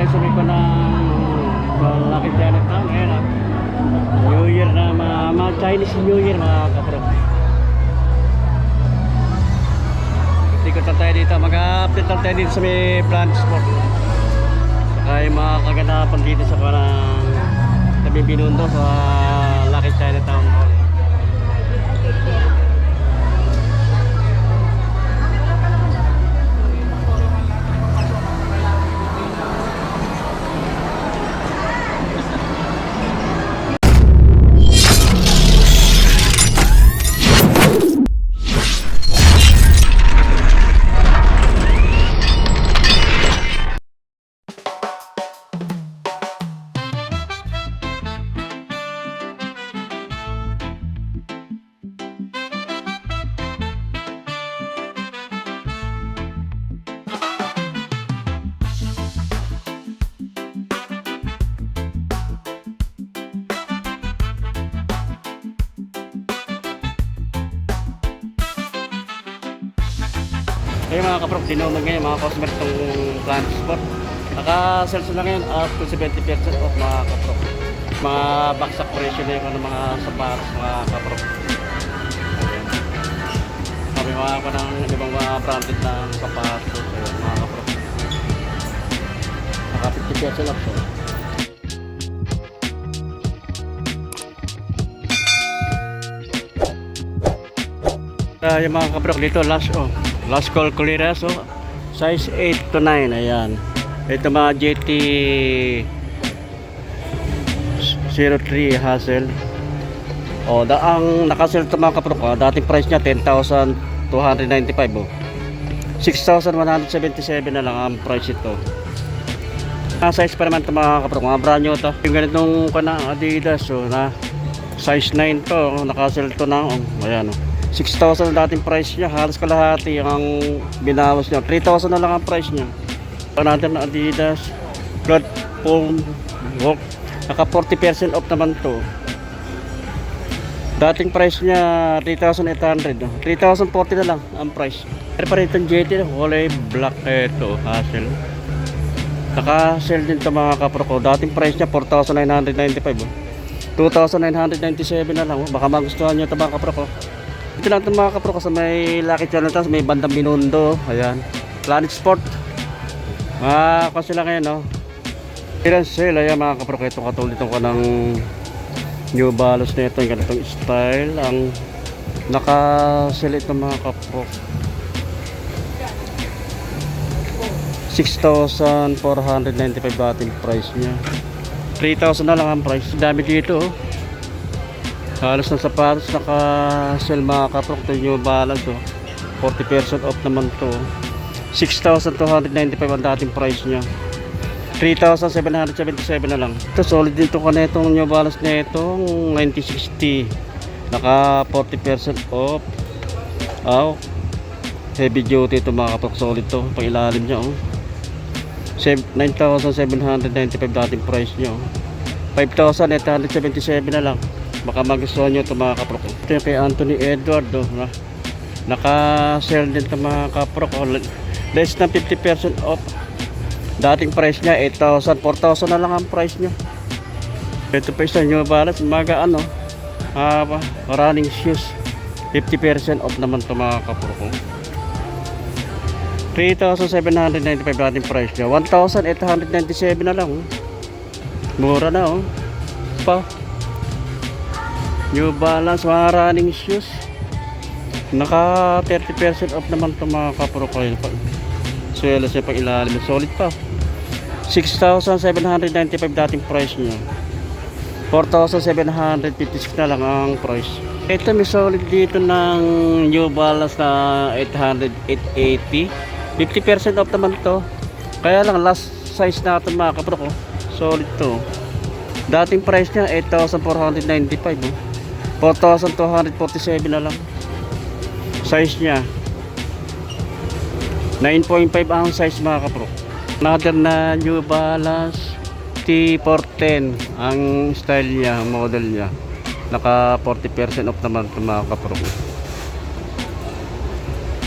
tayo sa may pa ng Lucky Chinatown. Ayan ah. New Year na, mga Chinese New Year mga kapro. Ikot lang tayo dito, mag-update lang tayo dito sa may plant sport. Saka yung mga kaganapan dito sa parang tabi Binondo sa Lucky Chinatown Hall. Ayun mga kaprok, dinunod ngayon mga customer itong plant sport. Naka-sales na ngayon up to 70% off mga kaprok. Mga baksak presyo na yung mga sapatos mga kaprok. Sabi mga ako ng ibang mga branded ng sapatos. Ayun mga kaprok. Naka 50% off. Yung mga kaprok dito last call clearance size 8 to 9. ayan ito mga JT 03 hassle ang nakasell ito mga kaprok dating price nya 10,295 6,177 na lang ang price ito. Size pa naman ito mga kaprok, mga brand new ito yung ganitong Adidas na size 9 to nakasell ito na ayan 6,000 ang dating price niya, halos kalahati ang binawas niya. 3,000 na lang ang price niya. Natin na Adidas platform walk, naka 40% off naman to. Dating price niya 3,800 3,040 na lang ang price. Pero pa rin itong JT kulay black ito hassle. Naka-sell din ito mga kaproko. Dating price niya 4,995 2,997 na lang. Baka magustuhan nyo ito mga kaproko. Ito lang ito mga kaproko sa may Lucky Chinatown, sa may bandang Binondo. Ayan, Planet Sport. Mga sila ngayon no. Clearance sale. Ayan mga kaproko, ito katulad ito ka ng New Balance na ito, yung ganitong style. Ang naka-sale ito mga kaproko 6,495 dating price nya. 3,000 na lang ang price. Dami dito halos ng sapatos naka-sell mga kaprok. Ito yung balance 40% off naman to. 6,295 ang dating price nya. 3,777 na lang. Ito solid dito ka na itong New Balance na itong 9060 naka 40% off. Heavy duty ito mga kaprok, solid to pang ilalim nya 9,795 dating price nya 5,877 na lang. Baka magustuhan nyo ito mga kaprok. Ito yung kay Anthony Edward naka-sell din ito mga kaprok less than 50% off. Dating price nya 8,000 4,000 na lang ang price nya. Ito pa isa New Balance mga running shoes 50% off naman ito mga kaprok. 3,795 dating price nya 1,897 na lang. Mura na pa. New Balance mga running shoes naka 30% off naman ito mga kaprok. Suelas yung pang ilalim, solid pa. 6,795 dating price nya 4,756 na lang ang price. Ito may solid dito ng New Balance na 880 50% off naman to. Kaya lang last size na ito mga kaprok solid to. Dating price nya 8,495 4,247 na lang. Size nya 9.5 ang size mga kaprok. Another na New Balance T410 ang style nya, model nya. Naka 40% off naman ito mga kaprok.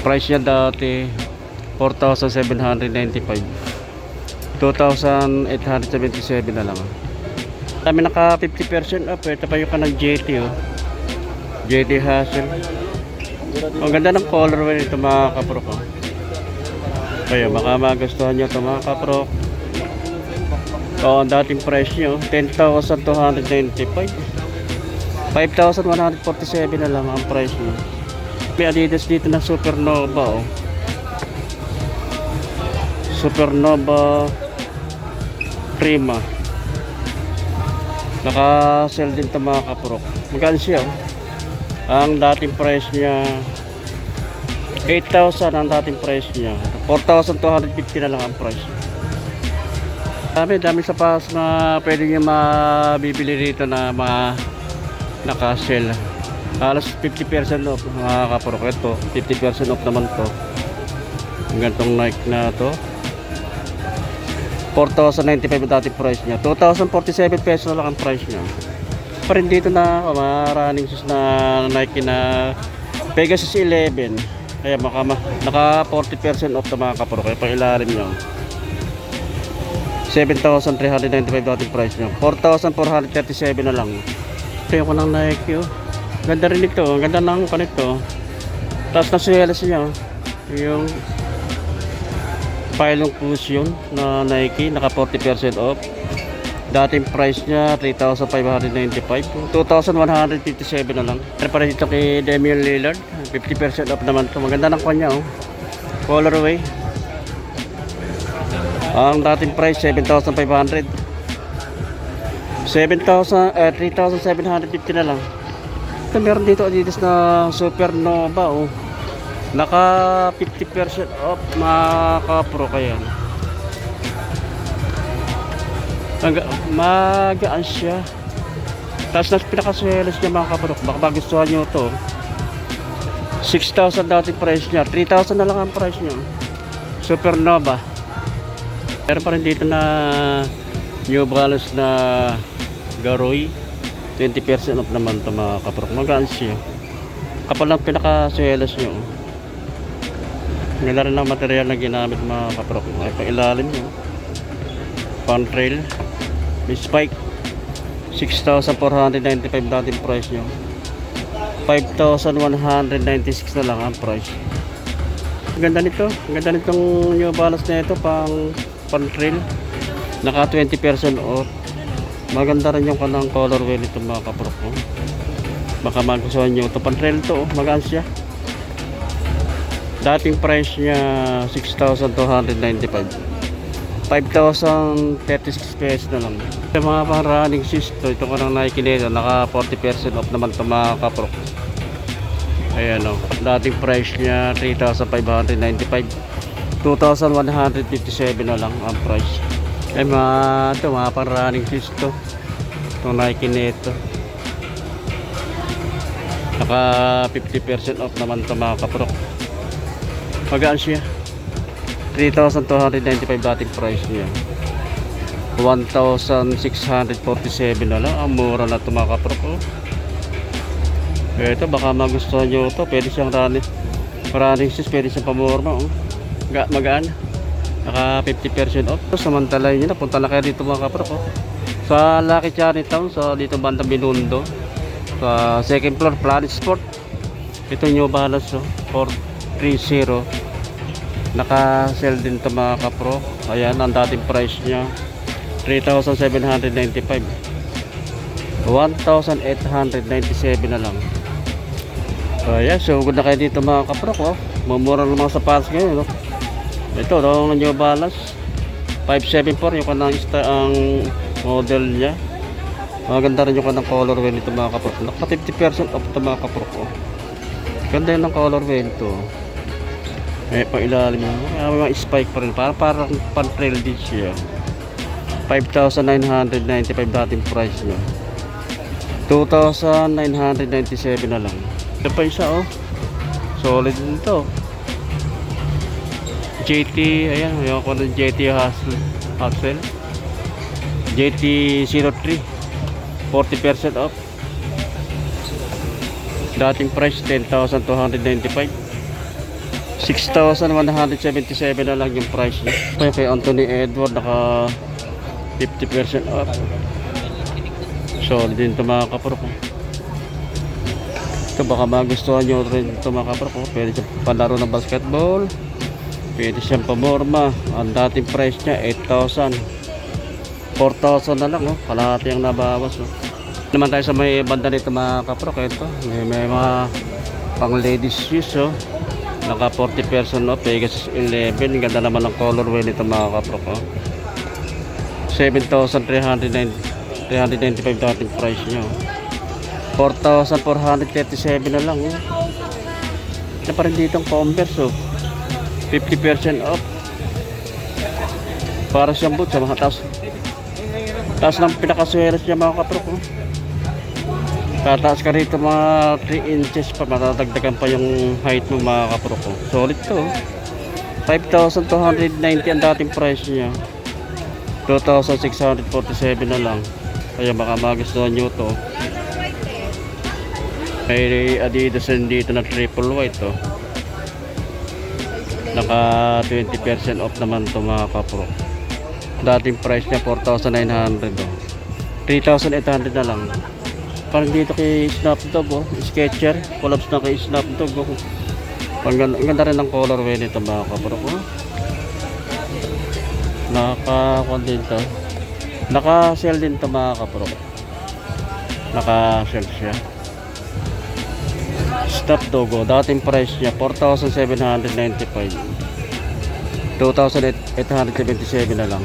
Price nya dati 4,795 2,877 na lang. Kami naka 50% off. Ito pa yung kanang JT oh. JT Hassel. Ang ganda ng colorway nito mga kaprok oh. Kaya baka magustuhan nyo ito mga kaprok. Ang dating price nyo 10,295. 5,147 na lang ang price nyo. May Adidas dito na Supernova oh. Supernova Prima. Naka-sell din ito mga kaprok. Magkano siya oh? Ang dating price niya 8,000 ang dating price niya. 4,250 na lang ang price. Dami sapatos na pwede nyo mabibili rito na naka-sell. Halos 50% off mga kaprok. Ito 50% off naman to. Ang gantong Nike na to 4,095 ang dating price niya. 2,047 pesos na lang ang price niya. Pa rin dito na maraming sus na Nike na Pegasus 11. Kaya naka 40% off na mga kaprok. Kaya pang ilalim nyo 7,395 dating price nyo. 4,437 na lang. Ito yung kanang Nike oh. Ganda rin ito. Ganda ng kanito. Tapos nasuyelas niya oh. Yung pylon cushion na Nike. Naka 40% off. Dating price niya 3,595. 2,157 na lang. Pero para dito kay Damian Lillard 50% off naman ito. Maganda ng kanya oh. Colorway. Ang dating price 7,500. 3,750 na lang. Ito meron dito Adidas na Supernova oh. Naka 50% off mga kapro kaya. Magaan siya. Tapos nas pinakaswelas niya mga kapro. Baka magustuhan nyo ito. 6,000 dating price niya. 3,000 na lang ang price niya. Supernova. Pero pa rin dito na New Balance na Garoy 20% off naman ito mga kaprok. Magaan siya. Kapal lang pinaka-swelas nyo. Nila rin ang material na ginamit mga kaprok. Ay pang ilalim nyo. Pan trail. May spike 6,495 dating price nyo. 5,196 na lang ang price. Ang ganda nito. Ang ganda nitong New Balance na ito pang trail. Naka 20% off. Maganda rin yung kanang colorway nito mga kaprok oh. Baka magustuhan nyo ito pang trail to oh. Magaan siya. Dating price niya 6,295. 5,036 pesos na lang. Yung mga pang running shoes to, ito kanang Nike nito naka 40% off naman ito mga kaprok. Ayan o. Dating price niya 3,595. 2,157 na lang ang price. Ay mga pang running shoes to. Itong Nike nito. Naka 50% off naman ito mga kaprok. Magaan siya. 3,295 dating price niya. 1,647 na lang. Ang mura na ito mga kaprok oh. Ito baka magustuhan nyo ito. Pwede siyang running shoes. Pwede siyang pamorma oh. Magaan. Naka 50% off. Samantalay nyo na. Punta na kayo dito mga kaprok oh. Sa Lucky Chinatown. Sa dito bandang Binondo. Sa second floor Planet Sport. Ito New Balance oh. 430. Naka-sell din ito mga kapro. Ayan ang dating price nya 3,795. 1,897 na lang. Ayan, so good na kayo dito mga kapro oh. Mumura ng mga sapatos ngayon no? Ito no, New Balance 574 yung kanang ang model nya. Maganda rin yung kanang colorway nito mga kapro. Naka 50% off ito mga kapro oh. Ganda yun ng colorway nito. Eh, pang ilalim mo. May mga spike pa rin. Parang pan-trail din siya. 5,995 dating price niya. 2,997 na lang. Ito pa isa oh. Solid din ito. JT, ayan. Ayaw ko ng JT Hassel. JT 03. 40% off. Dating price 10,295. 6,177 na lang yung price niya. Ito yung kay Anthony Edward, naka 50% off. Solid din ito mga kapro ko. Ito baka magustuhan nyo rin ito mga kapro ko. Pwede siyang palaro ng basketball, pwede siyang pamorma. Ang dating price niya 8,000, 4,000 na lang, oh. Kalahati ang nabawas, oh. Naman tayo sa may banda nito mga kapro ko. Ito may mga pang ladies shoes, oh. Naka 40% off, Pegasus 11. Ganda naman ang colorway nito mga kapro ko. 7,395 dating price nyo. 4,437 na lang, oh. Na pa rin dito ang Converse, oh. 50% off. Para siyang boot sa mga taas ng pinakasweras niya mga kapro ko. Tataas ka rito mga 3 inches pa, matatagdagan pa yung height mo mga kapro ko. Solid to, oh. 5,290 ang dating price niya. 2,647 na lang. Kaya baka magustuhan nyo to. May Adidas din dito na triple white, oh. Naka 20% off naman to mga kapro. Dating price niya 4,900, oh. 3,800 na lang. Parang dito kay Snapdog, oh. Sketcher, collabs na kay Snapdog, oh. Ang ganda rin ang colorway nito mga kapro ko. Naka-sell din to mga kapro. Naka-sell siya. Snapdog, oh. Dating price niya 4,795, 2,877 na lang.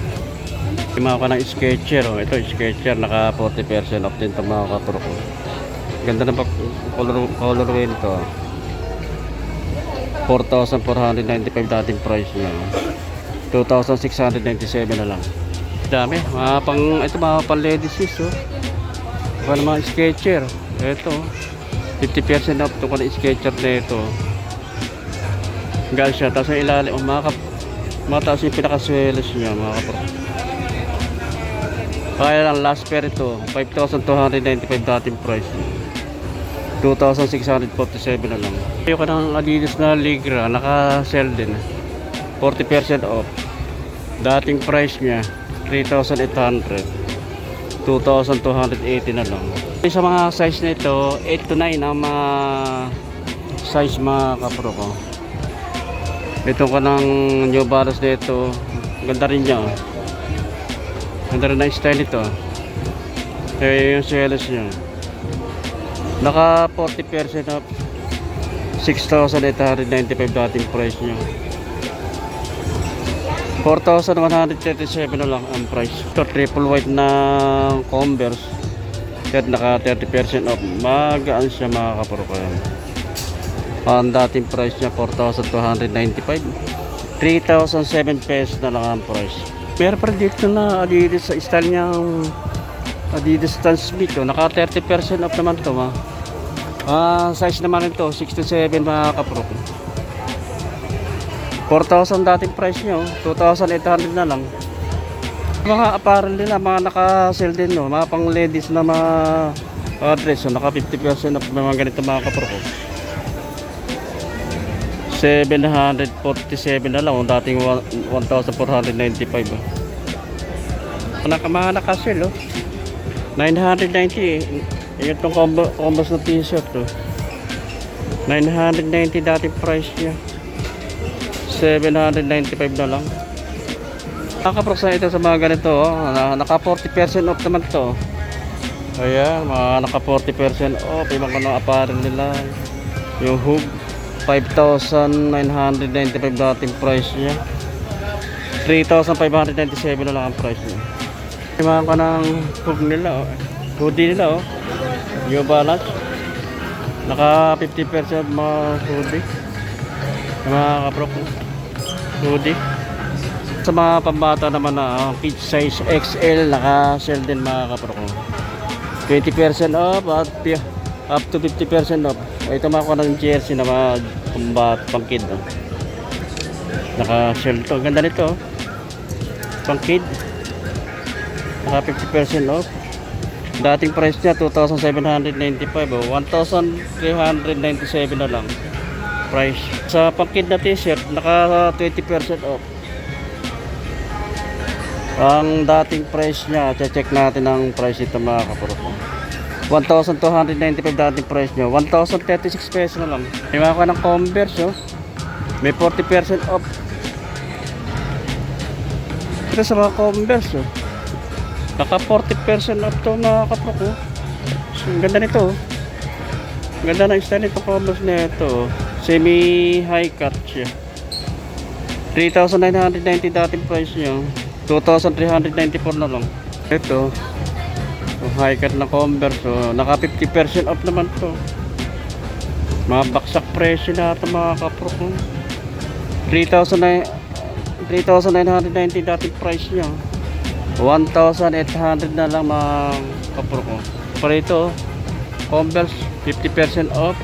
Mga ka ng Sketcher, oh. Ito Sketcher, naka 40% off din ito mga kapro ko. Ganda na colorway nito, 4,495 dating price niya, 2,697 na lang. Dami mga pang ladies shoes, oh. Mga Sketcher ito, 50% off ito. Kung Sketcher na ito gal siya, tapos ang ilalim mataas yung pinakaswelas niya mga kapro. Kaya lang last pair ito 5,295 dating price, 2,647 na lang. Yung kanang Adidas na Ligra, naka-sell din, 40% off. Dating price niya 3,800, 2,280 na lang. Sa mga size na ito 8 to 9 ang mga size mga kapro ko. Ito kanang New Balance dito, ganda rin niya, oh. Ganda rin na style ito. Kaya yung swelas niya naka 40% off, 6,895 dating price niya, 4,137 na lang ang price. Ito triple white na Converse, at naka 30% off. Magaan siya mga kapro ko. Ang dating price niya 4,295, 3,007 pesos na lang ang price. Meron pa rin dito na Adidas sa style niyang Adidas Stan Smith, oh. Naka 30% off naman to, ha. Size naman ito 6 to 7 mga kapro. 4,000 dating price niya, oh. 2,800 na lang. Mga apparel nila, mga naka-sell din, oh. Mga pang ladies na mga dress, oh. Naka 50% off mga ganito mga kapro ko. 747 na lang, oh. Dating 1,495, oh. Mga naka-sell, oh. 990, itong combos na t-shirt, oh. 990 dating price niya, 795 na lang. Nakaprox na ito sa mga ganito, oh. Naka 40% off naman to. Ayan, mga naka 40% off. Yung mga apparel nila, yung hook 5,995 dating price niya, 3,597 na lang ang price niya. Yung mga kanang hook nila, oh. Hoodie nila, oh. New Balance, naka 50% mga hoodie, mga kapro ko, hoodie. Sa mga pambata naman na kids size XL, naka-sell din mga kapro ko, 20% off at up to 50% off. Ito mga kanang jersey na mga pambat, pang kid, oh. Naka-sell to, ganda nito, oh. Pang kid, naka 50% off. Dating price niya 2,795, oh. 1,397 na lang. price. Sa pang-kid na t-shirt, naka 20% off. Ang dating price niya, check natin ang price nito mga kapro. 1,295 dating price niya. 1,036 pesos na lang. May mga ka ng Converse, oh. May 40% off. Ito sa mga Converse, oh. Naka 40% off to mga kapro ko. Ang ganda nito, oh. Ang ganda ng style nito Converse na ito, oh. Semi high cut siya. 3,990 dating price niya. 2,394 na lang. Ito, high cut na Converse, oh. Naka 50% off naman to. Mga baksak presyo na ito mga kapro ko. 3,990 dating price niya. 1,800 na lang mga kapro ko. Para ito, Converse 50% off.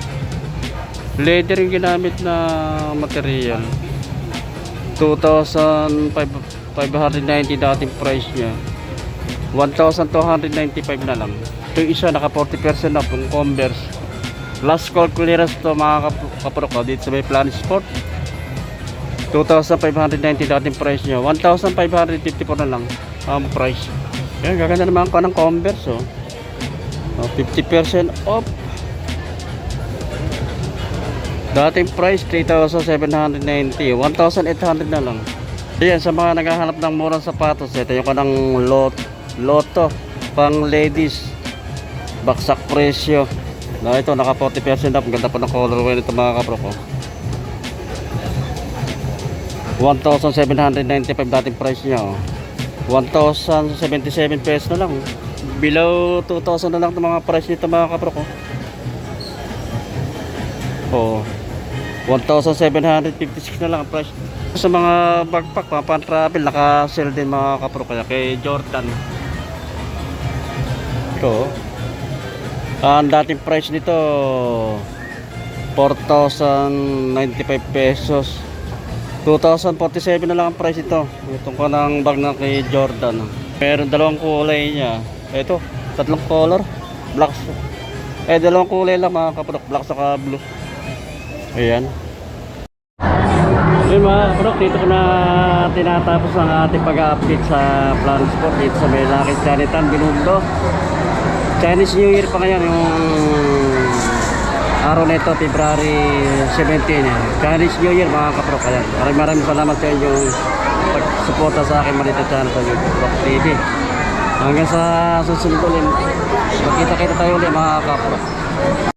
Leather yung ginamit na material. 2,590 dating price niya. 1,295 na lang. Ito isa naka 40% off yung Converse. Last call clearance to mga kapro ko dito sa may Planet Sport. 2,590 dating price niya. 1,554 na lang ang price. Yan, gaganda naman ko ng Converse, oh. 50% off. Dating price 3,790, 1,800 na lang. Ayan, sa mga naghahanap ng murang sapatos, ito yung kanang Lotto pang ladies, baksak presyo. Na ito naka 40% off. Ganda pa ng colorway nito mga kapro ko. 1,795 dating price niya, oh. 1,077 pesos na lang. Below 2,000 na lang itong mga price nito mga kapro ko. Oh, 1,756 na lang ang price. Sa mga backpack, mga pan-travel, naka-sale din mga kapro kaya kay Jordan. Ito, ang dating price nito 4,095 pesos. 2,047 na lang ang price ito. Itong ko ng bag na kay Jordan. Meron dalawang kulay niya. Ito, tatlong color, black. Dalawang kulay lang mga kapro, black saka blue. Ayan. Ayun mga kapro, dito ko na tinatapos ang ating pag-update sa Planet Sport dito sa may Lucky Chinatown, Binondo. Chinese New Year pa ngayon, yung araw na ito, February 17. Chinese New Year mga kapro. Kaya maraming salamat sa inyong pagsuporta sa aking maliit na channel sa YouTube Rock TV. Hanggang sa susunod ulit, makita-kita tayo ulit mga kapro.